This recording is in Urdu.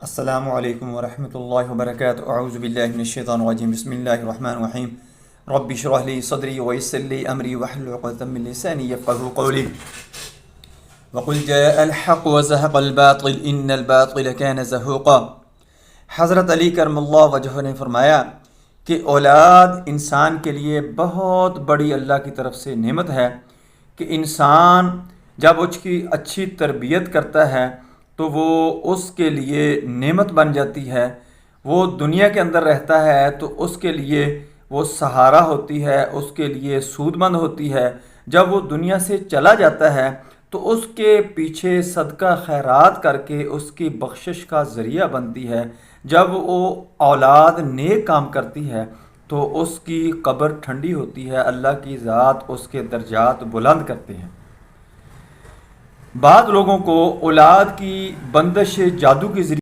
السلام علیکم ورحمۃ اللہ وبرکاتہ اعوذ باللہ من الشیطان الرجیم بسم اللہ الرحمن الرحیم رب اشرح لی صدری ویسر لی امری واحلل عقدۃ من لسانی یفقهوا قولی وقل جاء الحق وزهق الباطل ان الباطل كان زهوقا۔ حضرت علی کرم اللہ وجہہ نے فرمایا کہ اولاد انسان کے لیے بہت بڑی اللہ کی طرف سے نعمت ہے کہ انسان جب اس کی اچھی تربیت کرتا ہے تو وہ اس کے لیے نعمت بن جاتی ہے۔ وہ دنیا کے اندر رہتا ہے تو اس کے لیے وہ سہارا ہوتی ہے، اس کے لیے سود مند ہوتی ہے۔ جب وہ دنیا سے چلا جاتا ہے تو اس کے پیچھے صدقہ خیرات کر کے اس کی بخشش کا ذریعہ بنتی ہے۔ جب وہ اولاد نیک کام کرتی ہے تو اس کی قبر ٹھنڈی ہوتی ہے، اللہ کی ذات اس کے درجات بلند کرتے ہیں۔ بعض لوگوں کو اولاد کی بندش جادو کے ذریعے